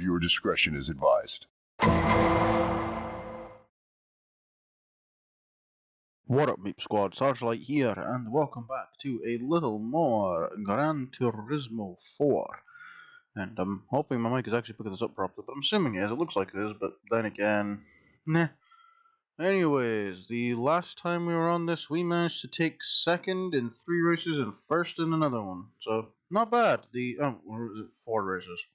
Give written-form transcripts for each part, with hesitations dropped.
Viewer discretion is advised. What up, Meep Squad? Sargelight here, and welcome back to a little more Gran Turismo 4. And I'm hoping my mic is actually picking this up properly, but I'm assuming it is. It looks like it is, but then again, nah. Anyways, the last time we were on this, we managed to take second in 3 races and first in another one. So, not bad. Or was it 4 races?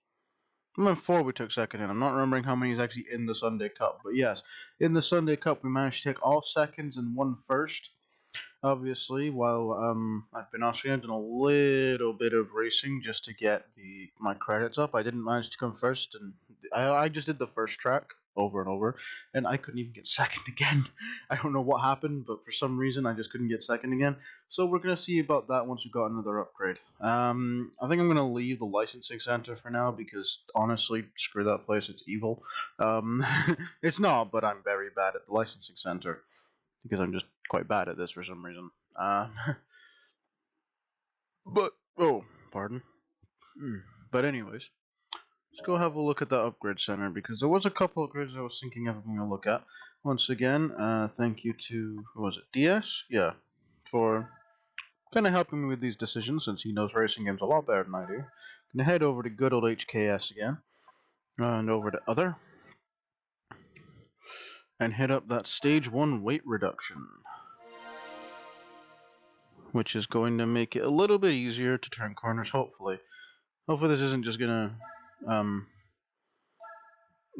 I mean, 4 we took second in. I'm not remembering how many is actually in the Sunday Cup, but yes, in the Sunday Cup we managed to take all seconds and 1 first. Obviously, while I've been Austrian, I've done a little bit of racing just to get my credits up. I didn't manage to come first, and I just did the first track over and over, and I couldn't even get second again. I don't know what happened, but for some reason I just couldn't get second again. So we're gonna see about that once we got another upgrade. I think I'm gonna leave the licensing center for now because honestly, screw that place. It's evil. It's not, but I'm very bad at the licensing center because I'm just quite bad at this for some reason. But oh, pardon. But anyways. Let's go have a look at the upgrade center because there was a couple upgrades I was thinking of having a look at. Once again, thank you to, who was it, DS? Yeah, for kind of helping me with these decisions since he knows racing games a lot better than I do. Gonna head over to good old HKS again, and over to other, and hit up that stage 1 weight reduction, which is going to make it a little bit easier to turn corners, hopefully. Hopefully this isn't just gonna,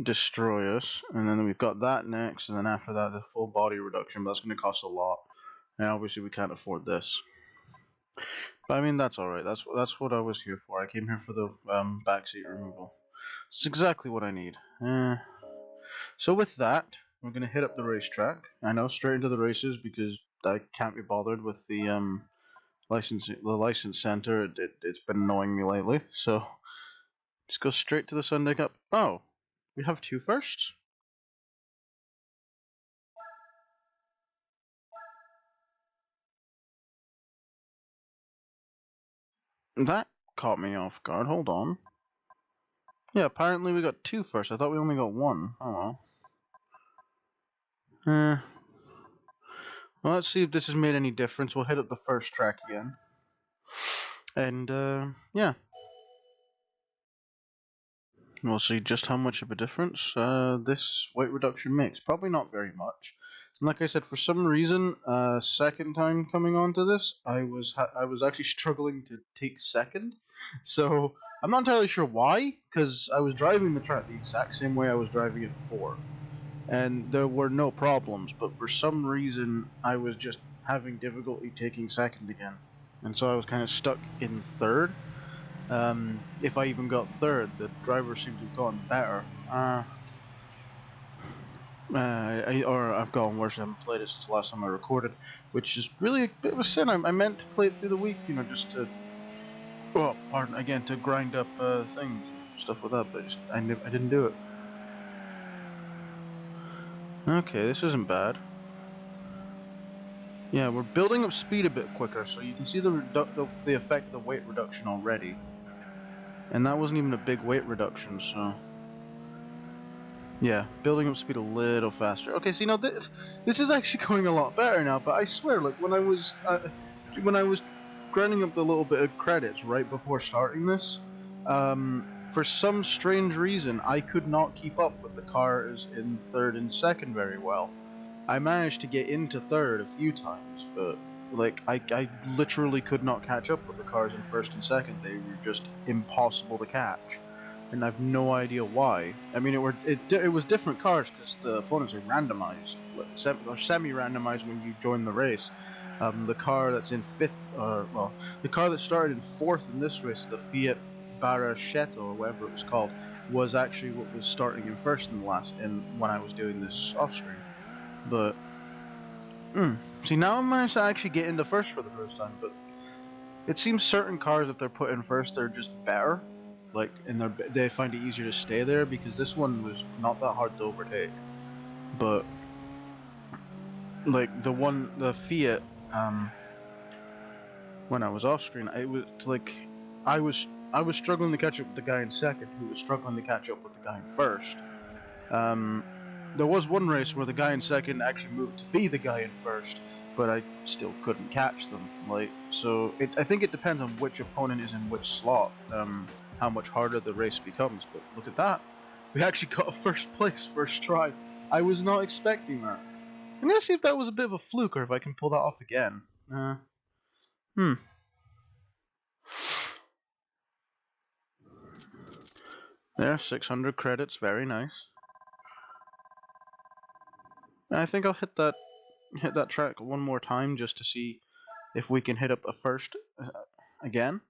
destroy us, and then we've got that next, and then after that the full body reduction, but that's going to cost a lot, and obviously we can't afford this. But I mean, that's alright, that's what I was here for. I came here for the backseat removal. It's exactly what I need. So with that, we're going to hit up the racetrack. I know, straight into the races because I can't be bothered with the license center. It's been annoying me lately, so just go straight to the Sunday Cup. Oh, we have 2 firsts? That caught me off guard. Hold on. Yeah, apparently we got 2 firsts. I thought we only got 1. Oh well. Well, let's see if this has made any difference. We'll hit up the first track again. And, yeah. We'll see just how much of a difference this weight reduction makes. Probably not very much. And like I said, for some reason, second time coming onto this, I was actually struggling to take second. So I'm not entirely sure why, because I was driving the track the exact same way I was driving it before, and there were no problems. But for some reason, I was just having difficulty taking second again, and so I was kind of stuck in third. If I even got third, the driver seemed to have gotten better. Or I've gotten worse. I haven't played it since the last time I recorded, which is really a bit of a sin. I meant to play it through the week, you know, just to, well, pardon again, to grind up things, stuff like that. But I didn't do it. Okay, this isn't bad. Yeah, we're building up speed a bit quicker, so you can see the effect of the weight reduction already. And that wasn't even a big weight reduction, so yeah, building up speed a little faster. Okay, see now this is actually going a lot better now. But I swear, like when I was grinding up the little bit of credits right before starting this, for some strange reason I could not keep up with the cars in third and second very well. I managed to get into third a few times, but like I literally could not catch up with the cars in first and second. They were just impossible to catch, and I have no idea why. I mean, it was different cars because the opponents are randomized, or semi-randomized when you join the race. The car that's in fifth, well, the car that started in fourth in this race, the Fiat Barachetto or whatever it was called, was actually what was starting in first in the last, when I was doing this off screen. But see, now I managed to actually get into first for the first time. But it seems certain cars, if they're put in first, they're just better. Like, and they find it easier to stay there, because this one was not that hard to overtake. But like the Fiat, when I was off screen, it was like I was I was struggling to catch up with the guy in second, who was struggling to catch up with the guy in first. There was one race where the guy in second actually moved to be the guy in first, but I still couldn't catch them. So I think it depends on which opponent is in which slot, how much harder the race becomes. But look at that, we actually got a first place first try. I was not expecting that. I'm gonna see if that was a bit of a fluke or if I can pull that off again. There, 600 credits, very nice. I think I'll hit that track one more time just to see if we can hit up a first again.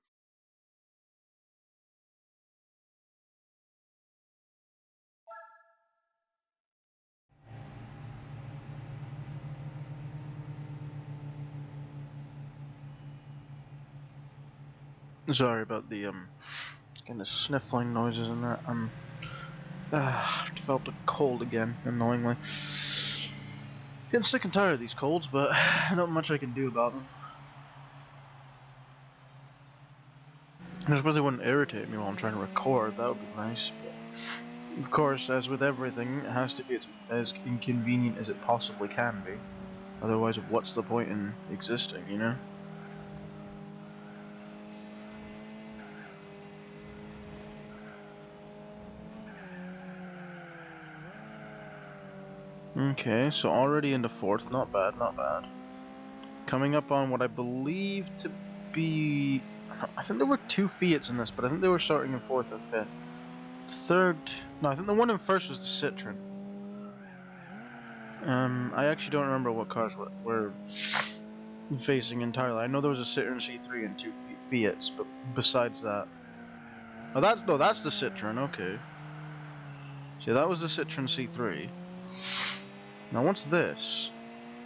Sorry about the kind of sniffling noises in there. Developed a cold again, annoyingly. Getting sick and tired of these colds, but not much I can do about them. I suppose they wouldn't irritate me while I'm trying to record. That would be nice. But of course, as with everything, it has to be as inconvenient as it possibly can be. Otherwise, what's the point in existing, you know? Okay, so already into fourth. Not bad, not bad. Coming up on what I believe to be... I think there were 2 Fiats in this, but I think they were starting in fourth and fifth. Third... No, I think the one in first was the Citroen. I actually don't remember what cars were facing entirely. I know there was a Citroen C3 and 2 Fiats, but besides that... Oh, that's the Citroen, okay. See, that was the Citroen C3. Now, what's this?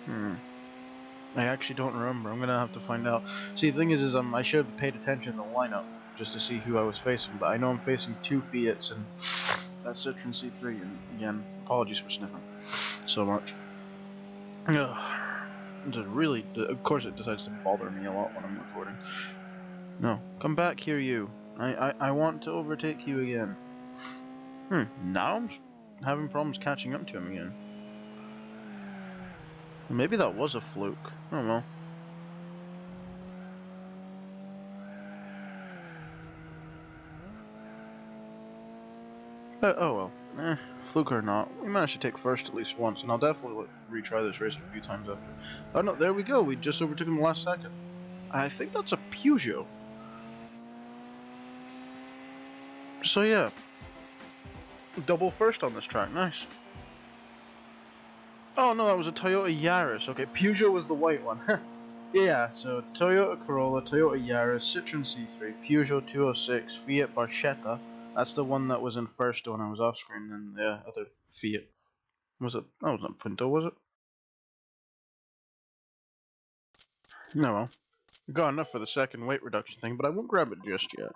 I actually don't remember. I'm gonna have to find out. See, the thing is I should have paid attention to the lineup just to see who I was facing, but I know I'm facing 2 Fiats and that Citroen C3, and again, apologies for sniffing so much. Really, of course it decides to bother me a lot when I'm recording. No, come back here, you. I want to overtake you again. Now I'm having problems catching up to him again. Maybe that was a fluke. I don't know. Oh well. Fluke or not, we managed to take first at least once, and I'll definitely retry this race a few times after. Oh no, there we go. We just overtook him the last second. I think that's a Peugeot. So yeah, double first on this track. Nice. Oh no, that was a Toyota Yaris. Okay, Peugeot was the white one. Yeah, so Toyota Corolla, Toyota Yaris, Citroen C3, Peugeot 206, Fiat Barchetta. That's the one that was in first when I was off screen, and the other Fiat. Was it? Oh, it was not Punto, was it? No, well. Got enough for the second weight reduction thing, but I won't grab it just yet.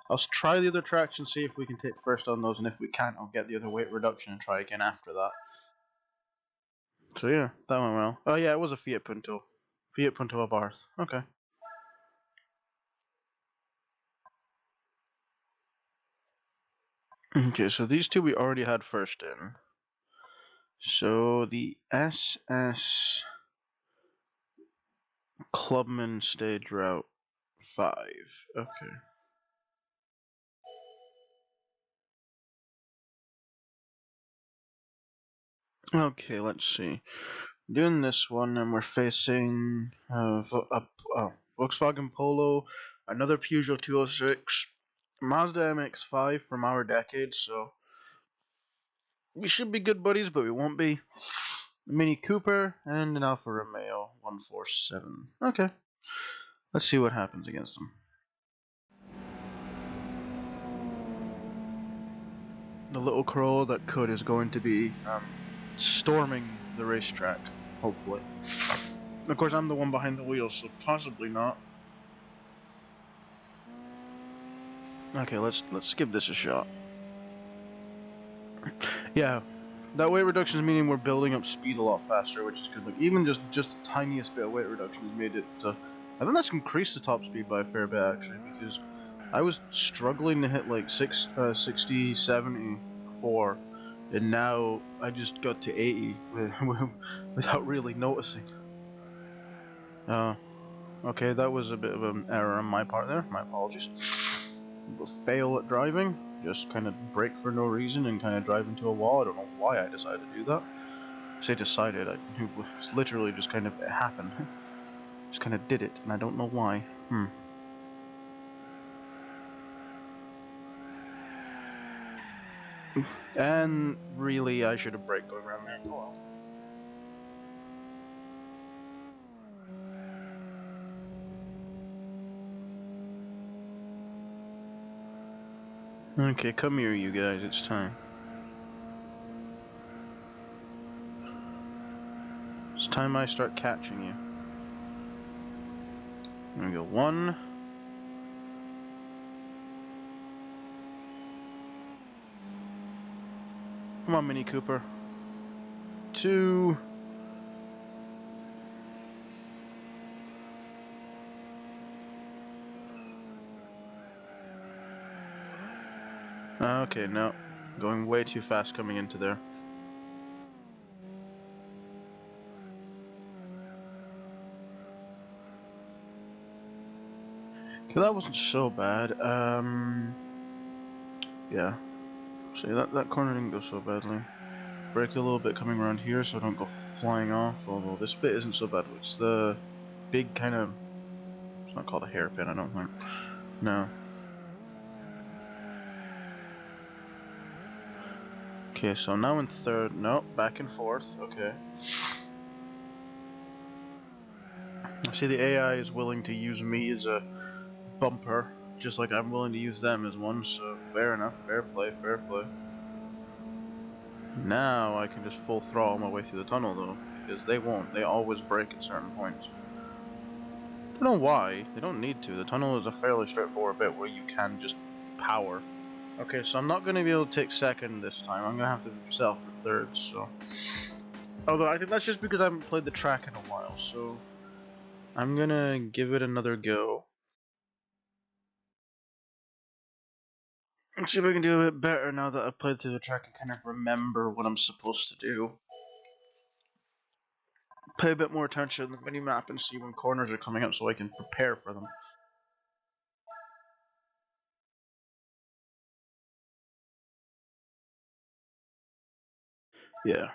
I'll try the other tracks and see if we can take first on those, and if we can't, I'll get the other weight reduction and try again after that. So yeah, that went well. Oh yeah, it was a Fiat Punto. Fiat Punto Abarth. Okay. Okay, so these two we already had first in. So the SS Clubman Stage Route 5. Okay. Okay, let's see. Doing this one, and we're facing Volkswagen Polo, another Peugeot 206, Mazda MX-5 from our decade, so we should be good buddies, but we won't be. A Mini Cooper and an Alfa Romeo 147. Okay, let's see what happens against them. The little Corolla that could is going to be storming the racetrack, hopefully. Of course, I'm the one behind the wheel, so possibly not. Okay, let's give this a shot. Yeah, that weight reduction is meaning we're building up speed a lot faster, which is good. Like even just the tiniest bit of weight reduction has made it. I think that's increased the top speed by a fair bit actually, because I was struggling to hit like 60, 74, and now I just got to 80 without really noticing. Okay, that was a bit of an error on my part there. My apologies. Fail at driving. Just kind of brake for no reason and kind of drive into a wall. I don't know why I decided to do that. I say decided. It was literally just kind of it happened. Just kind of did it, and I don't know why. And really, I should have braked going around there. Oh well. Okay, come here, you guys. It's time. It's time I start catching you. There we go. 1. Come on, Mini Cooper. 2. Okay, no. Going way too fast coming into there. Okay, that wasn't so bad. Yeah. See, that corner didn't go so badly. Brake a little bit coming around here so I don't go flying off, although this bit isn't so bad. It's the big kind of... It's not called a hairpin, I don't think. No. Okay, so now in 3rd. Nope, back and 4th. Okay. I see the AI is willing to use me as a bumper, just like I'm willing to use them as one, so fair enough. Fair play, fair play. Now I can just full throttle my way through the tunnel, though, because they won't. They always brake at certain points. Don't know why. They don't need to. The tunnel is a fairly straightforward bit where you can just power. Okay, so I'm not going to be able to take 2nd this time. I'm going to have to settle for 3rd, so... Although, I think that's just because I haven't played the track in a while, so... I'm going to give it another go. Let's see if I can do a bit better now that I've played through the track and kind of remember what I'm supposed to do. Pay a bit more attention to the mini-map and see when corners are coming up so I can prepare for them. Yeah.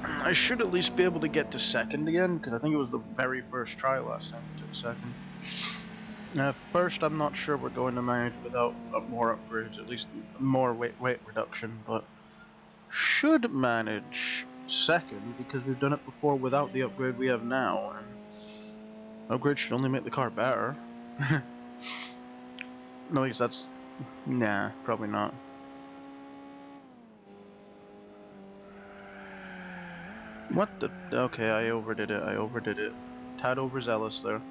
I should at least be able to get to 2nd again, because I think it was the very first try last time I took 2nd. First, I'm not sure we're going to manage without more upgrades, at least more weight reduction, but should manage 2nd because we've done it before without the upgrade we have now, and upgrade should only make the car better. No, at least that's... Nah, probably not. What the... Okay, I overdid it. Tad overzealous there.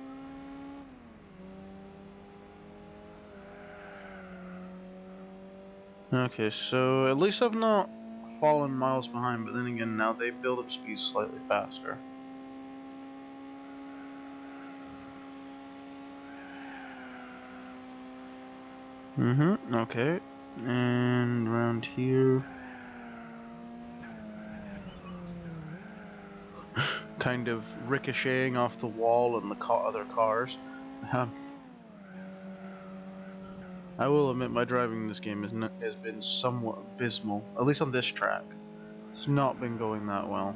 Okay, so at least I've not fallen miles behind, but then again, now they build up speed slightly faster. Okay. And around here... kind of ricocheting off the wall and the other cars. I will admit my driving in this game has been somewhat abysmal, at least on this track. It's not been going that well.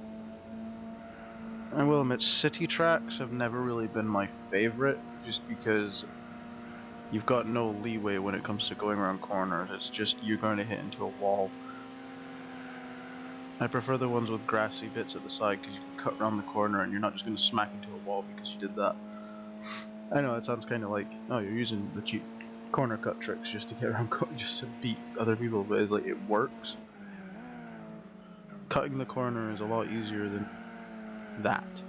I will admit city tracks have never really been my favorite, just because you've got no leeway when it comes to going around corners. It's just you're going to hit into a wall. I prefer the ones with grassy bits at the side because you can cut around the corner and you're not just going to smack into a wall because you did that. I know it sounds kind of like, oh, you're using the cheap corner cut tricks just to get around, just to beat other people, but it's like it works. Cutting the corner is a lot easier than that.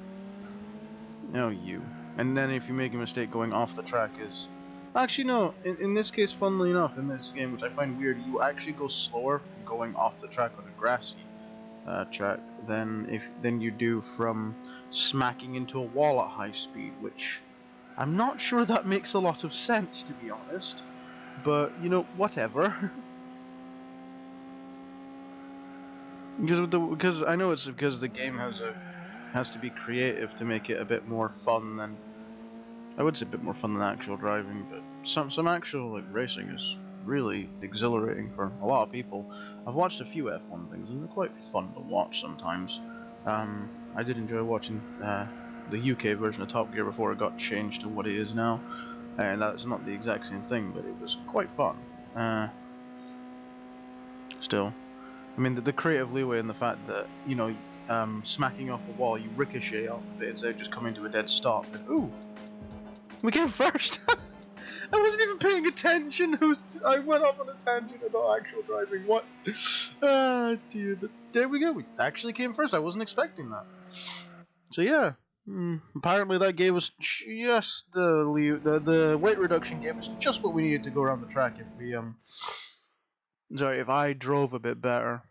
No, you. And then if you make a mistake going off the track is... Actually, no. In this case, funnily enough, in this game, which I find weird, you actually go slower from going off the track on a grassy track than you do from smacking into a wall at high speed, which I'm not sure that makes a lot of sense, to be honest. But, you know, whatever. Because I know it's because the game has to be creative to make it a bit more fun than, I would say a bit more fun than actual driving, but some actual like racing is really exhilarating for a lot of people. I've watched a few F1 things and they're quite fun to watch sometimes. I did enjoy watching the UK version of Top Gear before it got changed to what it is now, and that's not the exact same thing, but it was quite fun. Still, I mean the creative leeway and the fact that smacking off a wall, you ricochet off of it instead of just coming to a dead stop. And, ooh, we came first. I wasn't even paying attention. I went off on a tangent about actual driving. What? Ah, dear. There we go. We actually came first. I wasn't expecting that. So yeah. Apparently that gave us just the weight reduction gave us just what we needed to go around the track if we if I drove a bit better.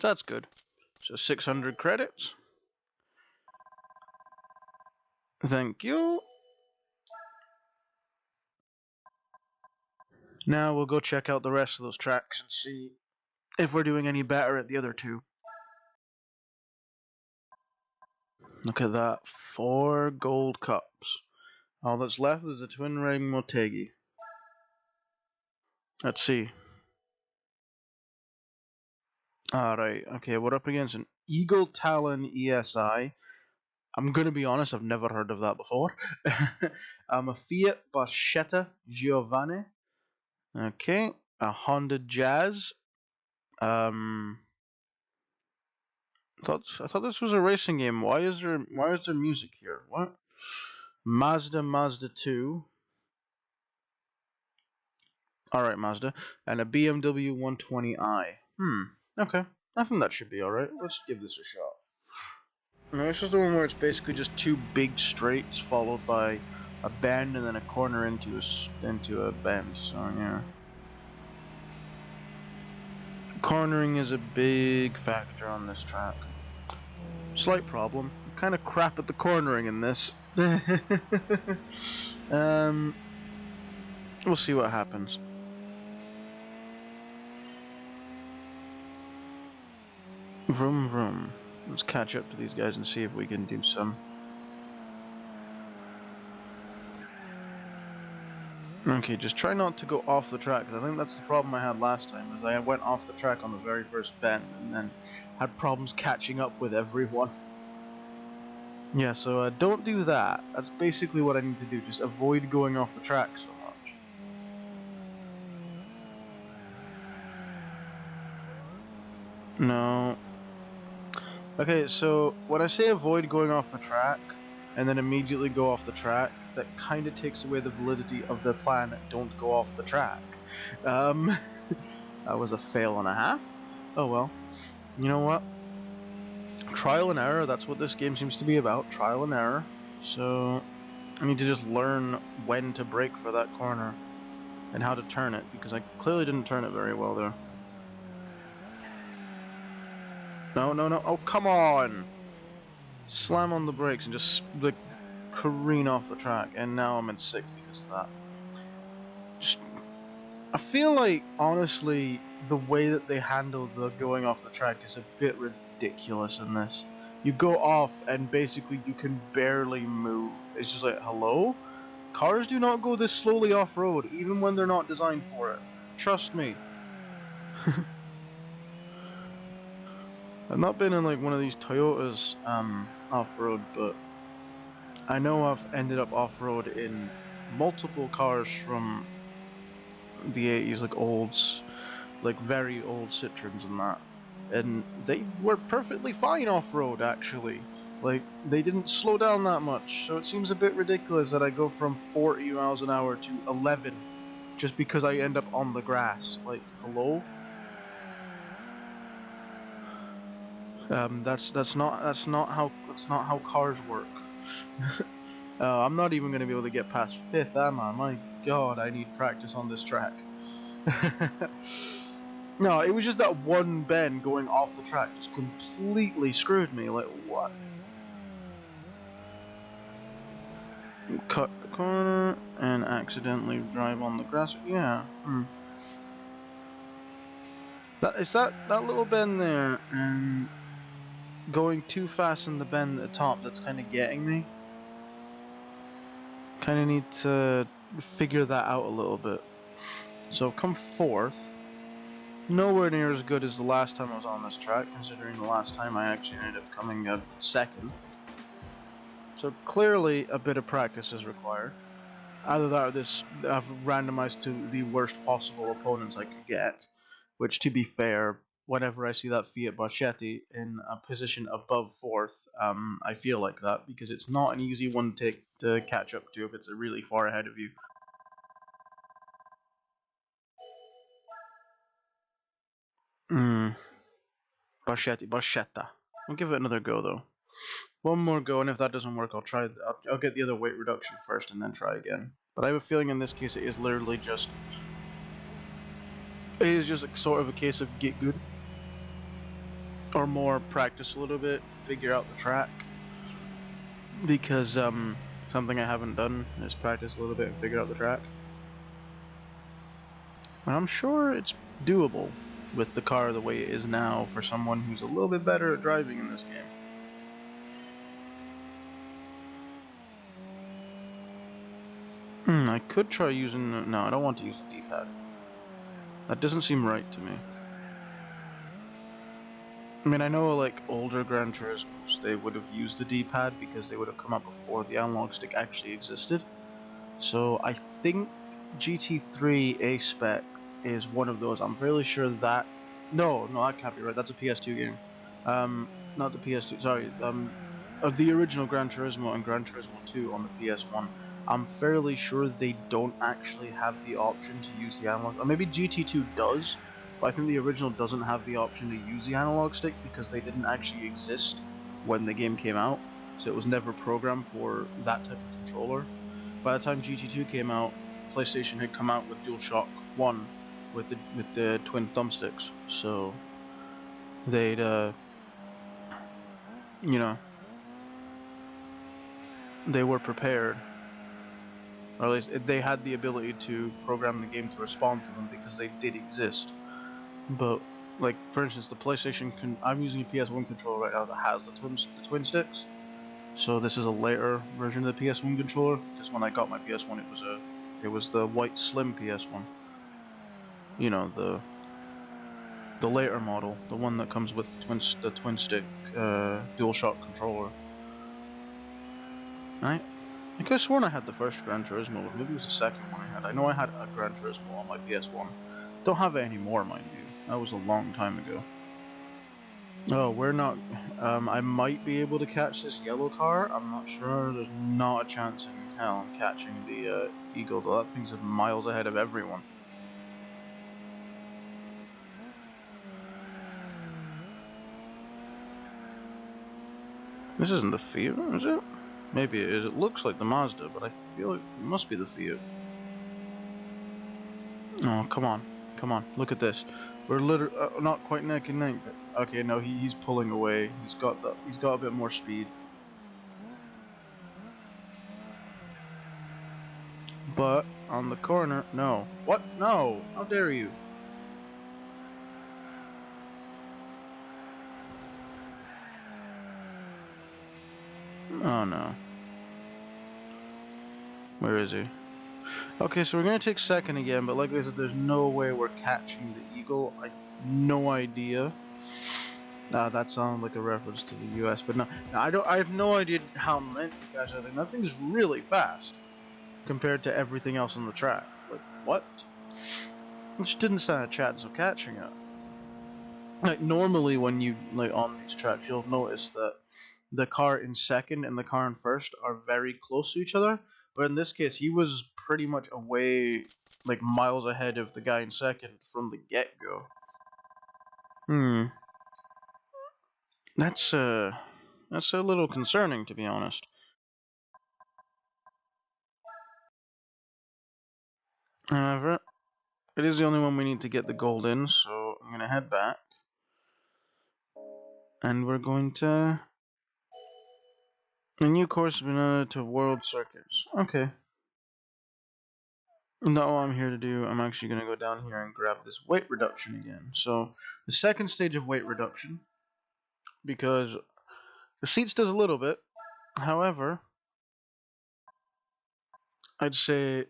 So that's good. So 600 credits. Thank you. Now we'll go check out the rest of those tracks and see if we're doing any better at the other two. Look at that. 4 gold cups. All that's left is a twin ring Motegi. Let's see. Alright, okay, we're up against an Eagle Talon ESI. I'm gonna be honest, I've never heard of that before. A Fiat Barchetta Giovanni. Okay, a Honda Jazz. I thought this was a racing game. Why is there music here? What? Mazda 2. Alright, Mazda. And a BMW 120i. Okay. I think that should be alright. Let's give this a shot. Now, this is the one where it's basically just 2 big straights followed by a bend and then a corner into a bend. So, yeah. Cornering is a big factor on this track. Slight problem. I'm kind of crap at the cornering in this. We'll see what happens. Vroom vroom. Let's catch up to these guys and see if we can do some. Okay, just try not to go off the track, because I think that's the problem I had last time, is I went off the track on the very first bend and then had problems catching up with everyone. Yeah, so don't do that. That's basically what I need to do, just avoid going off the track so much. No. Okay, so when I say avoid going off the track, and then immediately go off the track, that kind of takes away the validity of the plan, don't go off the track. That was a fail and a half. Oh well. You know what? Trial and error, that's what this game seems to be about, trial and error. So, I need to just learn when to brake for that corner, and how to turn it, because I clearly didn't turn it very well there. No, oh come on! Slam on the brakes and just like careen off the track, and now I'm in 6th because of that. I feel like, honestly, the way that they handled the going off the track is a bit ridiculous in this. You go off and basically you can barely move. It's just like, hello? Cars do not go this slowly off-road, even when they're not designed for it. Trust me. I've not been in like one of these Toyotas off-road, but I know I've ended up off-road in multiple cars from the 80s, like olds, like very old Citroens and that, and they were perfectly fine off-road actually. Like, they didn't slow down that much, so it seems a bit ridiculous that I go from 40 miles an hour to 11 just because I end up on the grass. Like, hello? That's not how cars work. I'm not even gonna be able to get past 5th, am I? My God, I need practice on this track. No, it was just that one bend going off the track just completely screwed me. Like, what? cut the corner and accidentally drive on the grass. Yeah. It's that little bend there and going too fast in the bend at the top that's kind of getting me. Kind of need to figure that out a little bit. So come fourth. Nowhere near as good as the last time I was on this track, considering the last time I actually ended up coming second. So clearly a bit of practice is required. Either that or this, I've randomized to the worst possible opponents I could get, which to be fair, whenever I see that Fiat Barchetti in a position above fourth, I feel like that, because it's not an easy one to catch up to if it's really far ahead of you. Barchetta. I'll give it another go though. One more go, and if that doesn't work, I'll get the other weight reduction first and then try again. But I have a feeling in this case it is literally just... It is just sort of a case of get good. Or more, practice a little bit, figure out the track. Because, something I haven't done is practice a little bit and figure out the track. And I'm sure it's doable with the car the way it is now for someone who's a little bit better at driving in this game. I could try using... No, I don't want to use the D-pad. That doesn't seem right to me. I mean, I know like older Gran Turismos, they would have used the D-pad because they would have come up before the analog stick actually existed. So I think GT3 A-Spec is one of those. I'm fairly sure that... No, that can't be right. That's a PS2 game. Not the PS2, sorry. Of the original Gran Turismo and Gran Turismo 2 on the PS1, I'm fairly sure they don't actually have the option to use the analog. Or maybe GT2 does, but I think the original doesn't have the option to use the analog stick because they didn't actually exist when the game came out. So it was never programmed for that type of controller. By the time GT2 came out, PlayStation had come out with DualShock 1 with the twin thumbsticks. So they'd you know, they were prepared, or at least they had the ability to program the game to respond to them because they did exist. But like for instance, the PlayStation I'm using a PS1 controller right now that has the twin sticks. So this is a later version of the PS1 controller, because when I got my PS1 it was the white slim PS1. You know, the later model, the one that comes with the twin stick DualShock controller. I could have sworn I had the first Gran Turismo, but maybe it was the second one I had. I know I had a Gran Turismo on my PS1. Don't have it anymore, mind you. That was a long time ago. Oh, we're not... I might be able to catch this yellow car. I'm not sure. There's not a chance in hell I'm catching the Eagle, though. That thing's miles ahead of everyone. This isn't the Fiat, is it? Maybe it is. It looks like the Mazda, but I feel like it must be the Fiat. Oh, come on. Come on. Look at this. We're literally... not quite neck and neck, but... Okay, no, he's pulling away. He's got a bit more speed. But, on the corner... No. What? No! How dare you? Oh, no. Where is he? Okay, so we're gonna take second again, but like I said, there's no way we're catching the Eagle. I have no idea. That sounded like a reference to the US, but no, I have no idea how meant to catch that thing. That thing is really fast compared to everything else on the track. Like, what? It just didn't stand a chance of catching it. Like, normally when you, like, on these tracks, you'll notice that the car in second and the car in first are very close to each other, but in this case, he was pretty much away, like, miles ahead of the guy in second from the get-go. That's a little concerning, to be honest. However, it is the only one we need to get the gold in, so I'm gonna head back. And we're going to A new course has been added to World Circuits. Okay. Not what I'm here to do. I'm actually going to go down here and grab this weight reduction again. So, the second stage of weight reduction, because the seats does a little bit. However, I'd say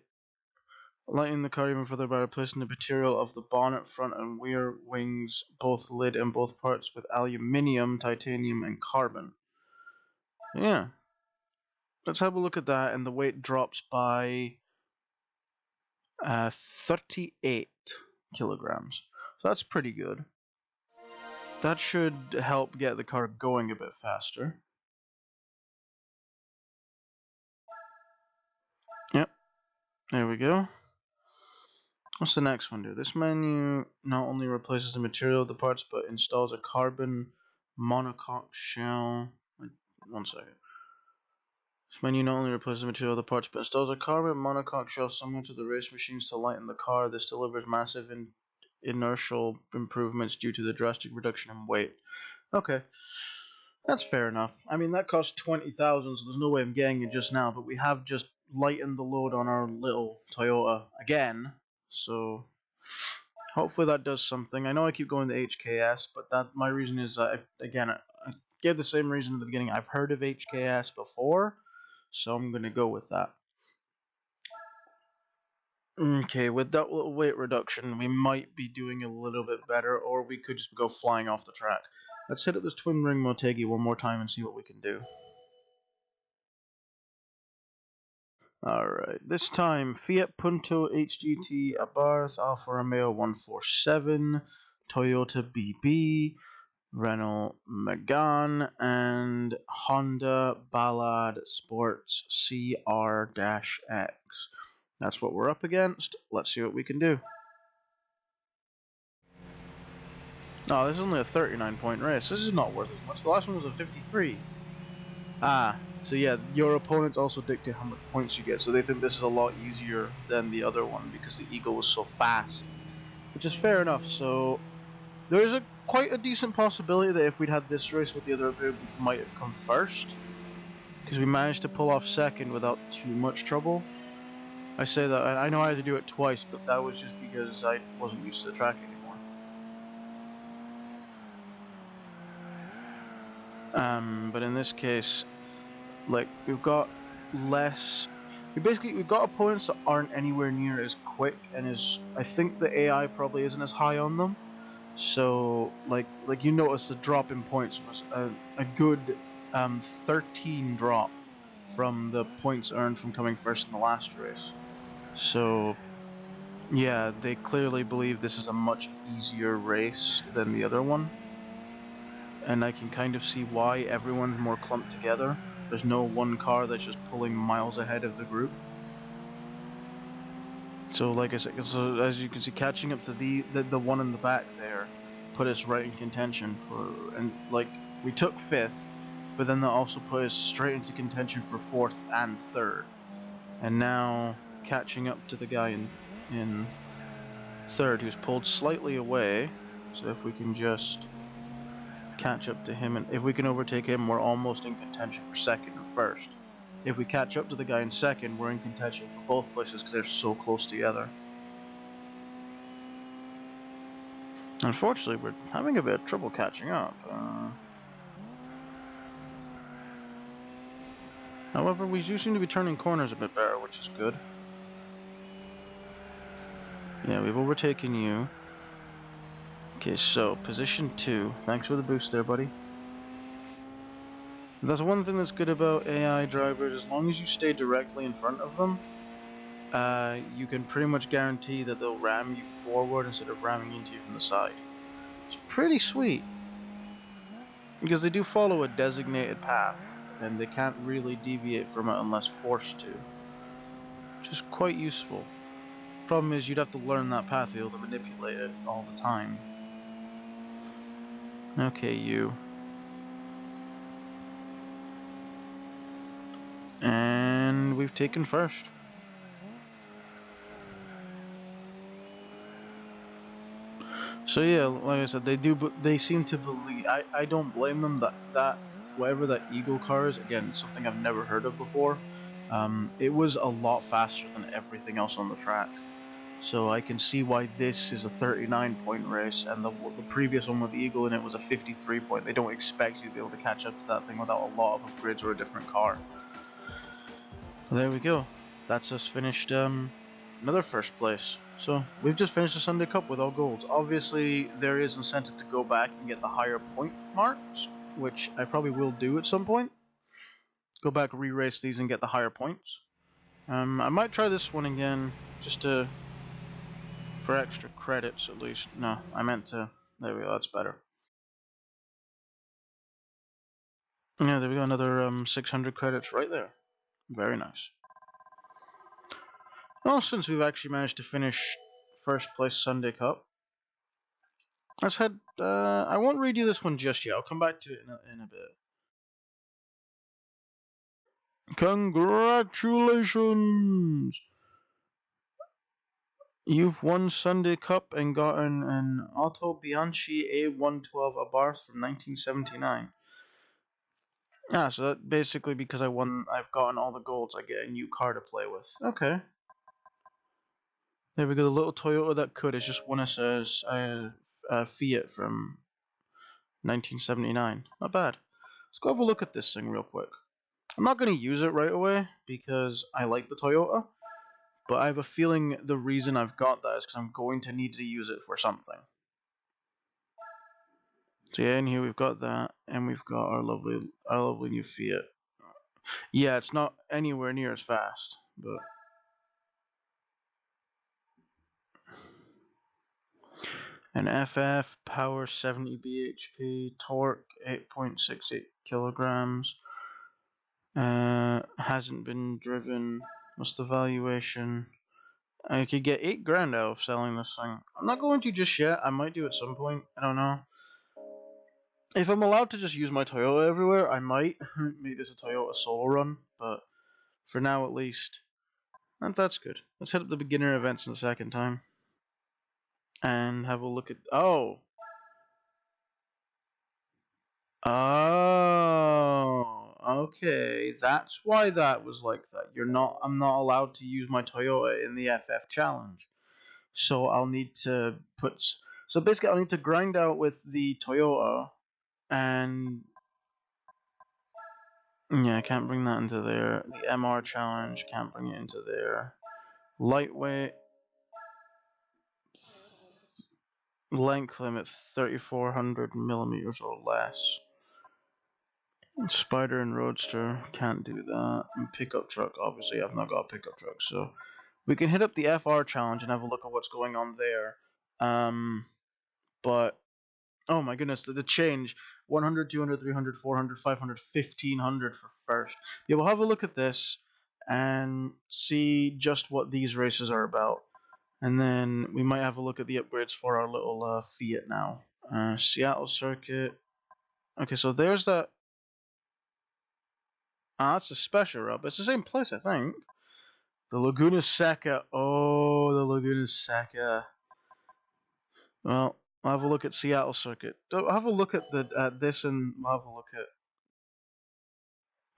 lighten the car even further by replacing the material of the bonnet, front and rear wings, both lid and both parts with aluminium, titanium, and carbon. Yeah. Let's have a look at that, and the weight drops by 38 kilograms. So that's pretty good. That should help get the car going a bit faster. Yep, there we go. What's the next one do? This menu not only replaces the material of the parts, but installs a carbon monocoque shell. One second. This menu not only replaces the material of the parts, but installs a carbon monocoque shell similar to the race machines to lighten the car. This delivers massive inertial improvements due to the drastic reduction in weight. Okay, that's fair enough. I mean, that cost 20,000, so there's no way I'm getting it just now, but we have just lightened the load on our little Toyota again, so hopefully that does something. I know I keep going to HKS, but that my reason is, I gave the same reason at the beginning. I've heard of HKS before, so I'm going to go with that. Okay, with that little weight reduction, we might be doing a little bit better, or we could just go flying off the track. Let's hit up this twin ring Motegi one more time and see what we can do. Alright, this time Fiat Punto HGT Abarth, Alfa Romeo 147, Toyota BB, Renault Megane, and Honda Ballad Sports CR-X. That's what we're up against. Let's see what we can do. Oh, this is only a 39-point race. This is not worth as much. The last one was a 53. Ah, so yeah, your opponents also dictate how much points you get, so they think this is a lot easier than the other one because the Eagle was so fast. Which is fair enough, so there is quite a decent possibility that if we'd had this race with the other group, we might have come first. Because we managed to pull off second without too much trouble. I say that, I know I had to do it twice, but that was just because I wasn't used to the track anymore. But in this case, like, we've got less... We've got opponents that aren't anywhere near as quick, and I think the AI probably isn't as high on them. So, like you notice the drop in points was a good 13 drop from the points earned from coming first in the last race. So, yeah, they clearly believe this is a much easier race than the other one. And I can kind of see why everyone's more clumped together. There's no one car that's just pulling miles ahead of the group. So, like I said, so as you can see, catching up to the one in the back there put us right in contention and like, we took 5th, but then that also put us straight into contention for 4th and 3rd. And now, catching up to the guy in 3rd, who's pulled slightly away, so if we can just catch up to him, and if we can overtake him, we're almost in contention for 2nd and 1st. If we catch up to the guy in 2nd, we're in contention for both places because they're so close together. Unfortunately, we're having a bit of trouble catching up. However, we do seem to be turning corners a bit better, which is good. Yeah, we've overtaken you. Okay, so, position 2. Thanks for the boost there, buddy. That's one thing that's good about AI drivers. As long as you stay directly in front of them, you can pretty much guarantee that they'll ram you forward instead of ramming into you from the side. It's pretty sweet. Because they do follow a designated path, and they can't really deviate from it unless forced to. Which is quite useful. Problem is, you'd have to learn that path to be able to manipulate it all the time. Okay, you. And we've taken first. So yeah, like I said, they seem to believe. I don't blame them that whatever that Eagle car is, again, something I've never heard of before, it was a lot faster than everything else on the track. So I can see why this is a 39-point race, and the previous one with the Eagle in it was a 53-point. They don't expect you to be able to catch up to that thing without a lot of upgrades or a different car. Well, there we go. That's us finished another first place. So we've just finished the Sunday Cup with all golds. Obviously, there is incentive to go back and get the higher point marks, which I probably will do at some point. Go back, re-race these, and get the higher points. I might try this one again, just to for extra credits at least. No, I meant to. There we go. That's better. Yeah, there we go. Another 600 credits right there. Very nice. Well, since we've actually managed to finish first place Sunday Cup, let's head. I won't redo this one just yet. I'll come back to it in a bit. Congratulations! You've won Sunday Cup and gotten an Auto Bianchi A112 Abarth from 1979. Ah, so that basically because I've gotten all the golds, I get a new car to play with. Okay. There we go, the little Toyota that could has just won us a Fiat from 1979. Not bad. Let's go have a look at this thing real quick. I'm not going to use it right away because I like the Toyota, but I have a feeling the reason I've got that is because I'm going to need to use it for something. So yeah, in here we've got that, and we've got our lovely new Fiat. Yeah, it's not anywhere near as fast, but an FF, power 70 bhp, torque 8.68 kilograms. Hasn't been driven. What's the valuation? I could get 8 grand out of selling this thing. I'm not going to just yet. I might do at some point. I don't know. If I'm allowed to just use my Toyota everywhere, I might make this a Toyota solo run. But for now, at least, that's good. Let's hit up the beginner events in the second time and have a look at. Oh, okay. That's why that was like that. I'm not allowed to use my Toyota in the FF challenge. So I'll need to so basically I'll need to grind out with the Toyota, and yeah, I can't bring that into there. The MR challenge, can't bring it into there. Lightweight, length limit 3,400 millimeters or less. Spider and Roadster, can't do that. And pickup truck, obviously I've not got a pickup truck, so we can hit up the FR challenge and have a look at what's going on there. But oh my goodness, the change 100, 200, 300, 400, 500, 1500 for first. Yeah, we'll have a look at this and see just what these races are about. And then we might have a look at the upgrades for our little Fiat now. Seattle Circuit. Okay, so there's that. Ah, that's a special route, but it's the same place, I think. The Laguna Seca. Oh, the Laguna Seca. Well, I'll have a look at Seattle Circuit. I'll have a look at this, and we'll have a look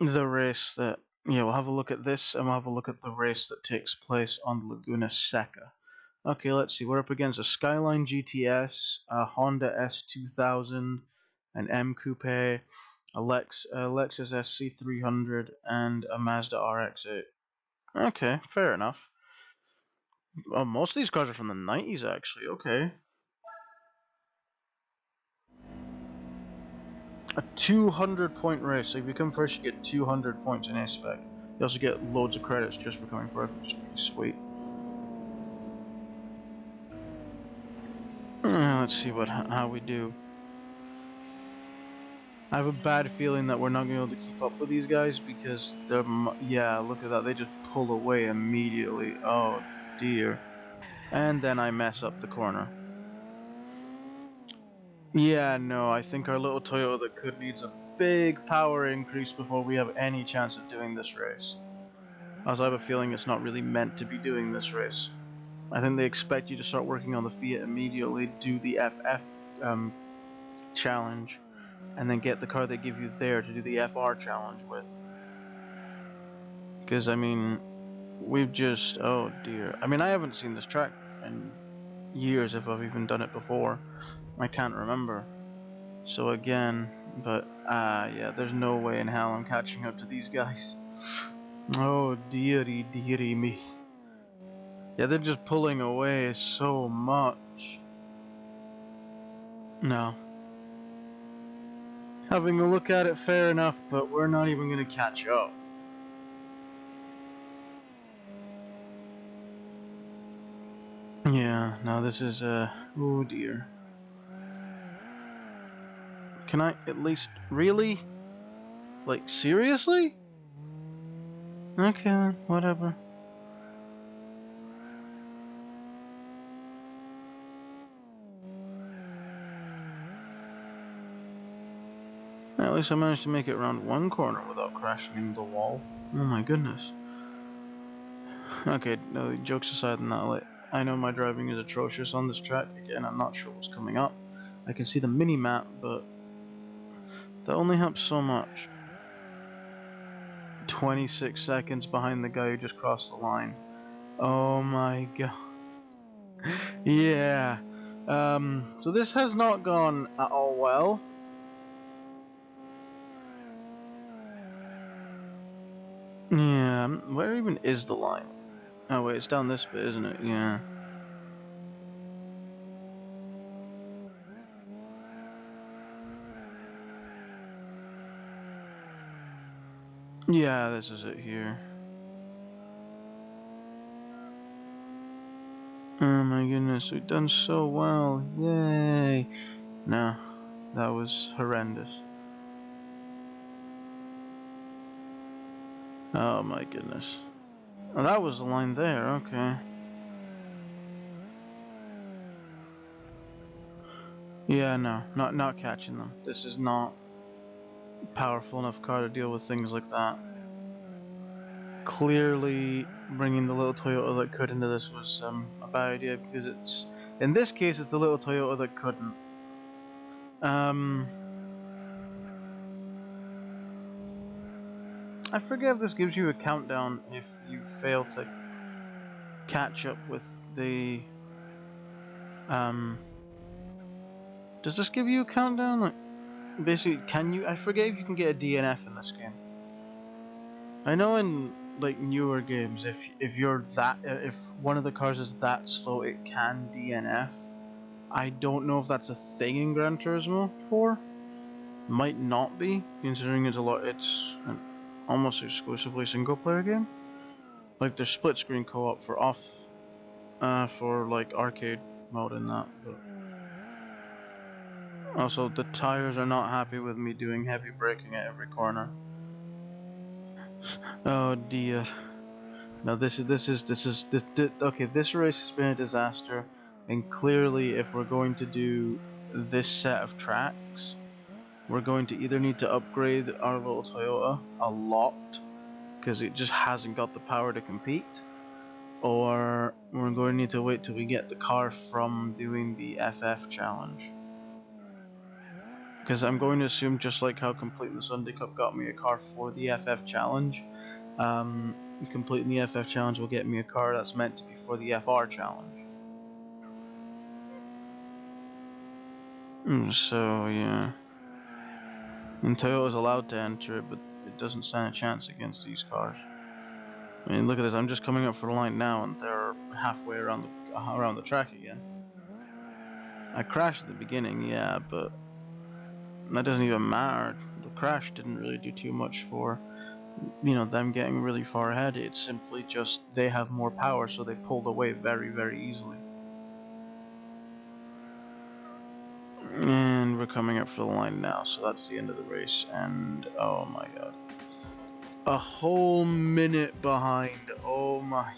at the race that. Yeah, we'll have a look at this, and we'll have a look at the race that takes place on the Laguna Seca. Okay, let's see. We're up against a Skyline GTS, a Honda S2000, an M Coupe, a Lexus SC300, and a Mazda RX-8. Okay, fair enough. Oh, most of these cars are from the 90s, actually. Okay. A 200-point race. So if you come first, you get 200 points in A-Spec. You also get loads of credits just for coming first, which is pretty sweet. Let's see how we do. I have a bad feeling that we're not going to be able to keep up with these guys because they're, yeah, look at that, they just pull away immediately. Oh dear. And then I mess up the corner. Yeah, no, I think our little Toyota that could needs a big power increase before we have any chance of doing this race. Also, I have a feeling it's not really meant to be doing this race. I think they expect you to start working on the Fiat immediately, do the FF challenge, and then get the car they give you there to do the FR challenge with. Because, I mean, we've just... oh dear. I mean, I haven't seen this track in years if I've even done it before. I can't remember. So again, but, yeah, there's no way in hell I'm catching up to these guys. Oh dearie, dearie me. Yeah, they're just pulling away so much. No. Having a look at it, fair enough, but we're not even gonna catch up. Yeah, no, this is, oh dear. Can I at least... really? Like, seriously? Okay, whatever. At least I managed to make it around one corner without crashing into the wall. Oh my goodness. Okay, no, jokes aside on that, like, I know my driving is atrocious on this track. Again, I'm not sure what's coming up. I can see the mini-map, but that only helps so much. 26 seconds behind the guy who just crossed the line. Oh my god. Yeah. So this has not gone at all well. Yeah, where even is the line? Oh wait, it's down this bit, isn't it? Yeah. Yeah, this is it here. Oh my goodness, we've done so well. Yay. No, that was horrendous. Oh my goodness. Oh, that was the line there, okay. Yeah, no, not catching them. This is not powerful enough car to deal with things like that. Clearly, bringing the little Toyota that could into this was a bad idea, because it's... in this case, it's the little Toyota that couldn't. I forget if this gives you a countdown if you fail to catch up with the... does this give you a countdown? Like, basically, can you... I forget if you can get a DNF in this game. I know in like newer games, if you're that... if one of the cars is that slow, it can DNF. I don't know if that's a thing in Gran Turismo 4. Might not be, considering it's an almost exclusively single player game. Like there's split screen co-op for for like arcade mode in that, but also the tires are not happy with me doing heavy braking at every corner. Oh dear. No, this okay, this race has been a disaster, and clearly if we're going to do this set of tracks, we're going to either need to upgrade our little Toyota a lot, because it just hasn't got the power to compete, or we're going to need to wait till we get the car from doing the FF challenge. Because I'm going to assume, just like how completing the Sunday Cup got me a car for the FF challenge, completing the FF challenge will get me a car that's meant to be for the FR challenge. So yeah. And Toyota's allowed to enter it, but it doesn't stand a chance against these cars. I mean, look at this. I'm just coming up for the line now, and they're halfway around the track again. I crashed at the beginning, yeah, but that doesn't even matter. The crash didn't really do too much for, you know, them getting really far ahead. It's simply just they have more power, so they pulled away very, very easily. And we're coming up for the line now, so that's the end of the race, and oh my god. A whole minute behind, oh my...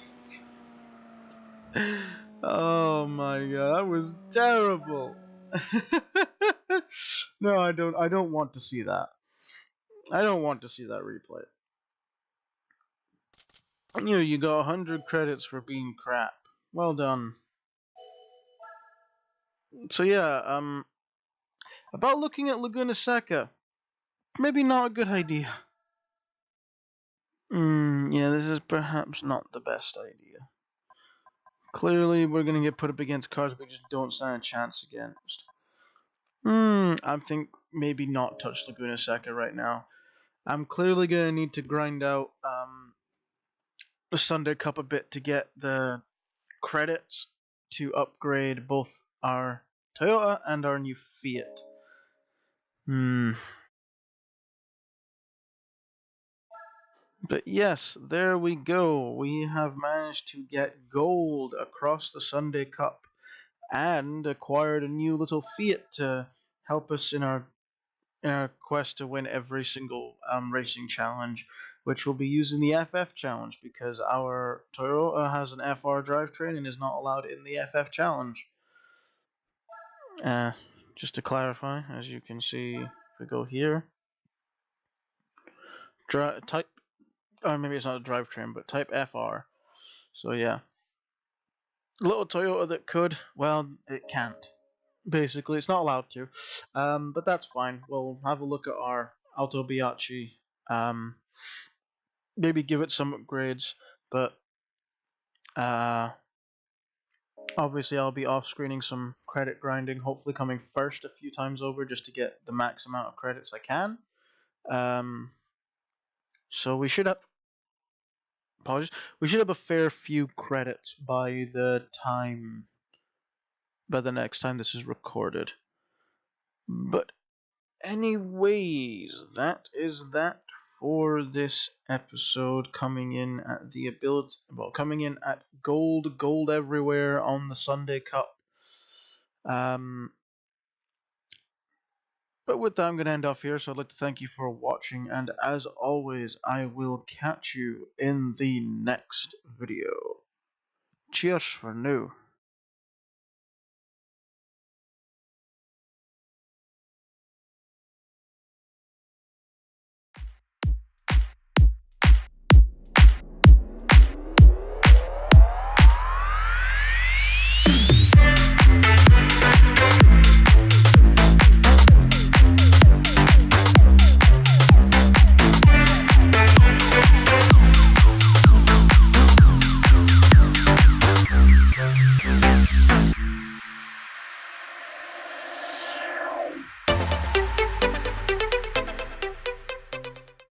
oh my god, that was terrible! No, I don't want to see that. I don't want to see that replay. You know, you got 100 credits for being crap. Well done. So yeah, about looking at Laguna Seca. Maybe not a good idea. Yeah, this is perhaps not the best idea. Clearly, we're gonna get put up against cards we just don't stand a chance against. I think maybe not touch Laguna Seca right now. I'm clearly gonna need to grind out the Sunday Cup a bit to get the credits to upgrade both our Toyota and our new Fiat. But yes, there we go. We have managed to get gold across the Sunday Cup and acquired a new little Fiat to help us in our quest to win every single racing challenge, which will be using the FF challenge because our Toyota has an FR drivetrain and is not allowed in the FF challenge. Just to clarify, as you can see, if we go here, type, or maybe it's not a drivetrain, but type FR. So yeah, little Toyota that could, well, it can't. Basically, it's not allowed to, but that's fine. We'll have a look at our Alto Biaggi, maybe give it some upgrades, but obviously I'll be off-screening some credit grinding, hopefully coming first a few times over just to get the max amount of credits I can. So we should have, apologies, we should have a fair few credits by the next time this is recorded. But anyways, that is that for this episode, coming in at gold everywhere on the Sunday Cup. But with that, I'm going to end off here, so I'd like to thank you for watching, and as always, I will catch you in the next video. Cheers for now.